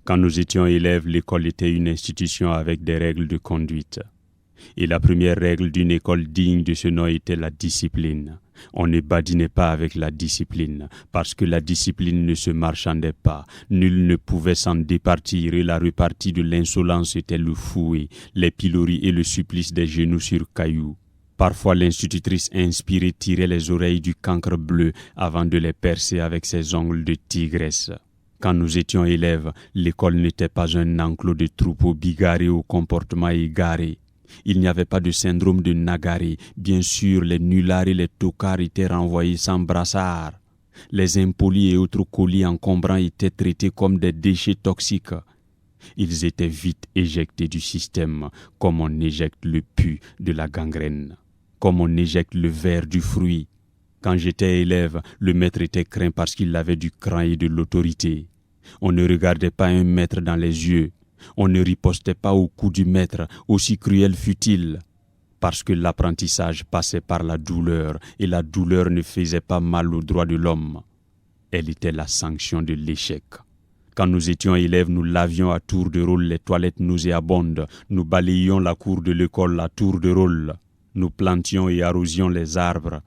Quand nous étions élèves, l'école était une institution avec des règles de conduite. Et la première règle d'une école digne de ce nom était la discipline. On ne badinait pas avec la discipline, parce que la discipline ne se marchandait pas. Nul ne pouvait s'en départir et la repartie de l'insolence était le fouet, les piloris et le supplice des genoux sur cailloux. Parfois l'institutrice inspirée tirait les oreilles du cancre bleu avant de les percer avec ses ongles de tigresse. Quand nous étions élèves, l'école n'était pas un enclos de troupeaux bigarrés au comportement égaré. Il n'y avait pas de syndrome de Nagaré. Bien sûr, les nullards et les tocards étaient renvoyés sans brassard. Les impolis et autres colis encombrants étaient traités comme des déchets toxiques. Ils étaient vite éjectés du système, comme on éjecte le pus de la gangrène, comme on éjecte le ver du fruit. Quand j'étais élève, le maître était craint parce qu'il avait du cran et de l'autorité. On ne regardait pas un maître dans les yeux. On ne ripostait pas au coup du maître, aussi cruel fût-il, parce que l'apprentissage passait par la douleur, et la douleur ne faisait pas mal aux droits de l'homme. Elle était la sanction de l'échec. Quand nous étions élèves, nous lavions à tour de rôle les toilettes nauséabondes, nous balayions la cour de l'école à tour de rôle, nous plantions et arrosions les arbres,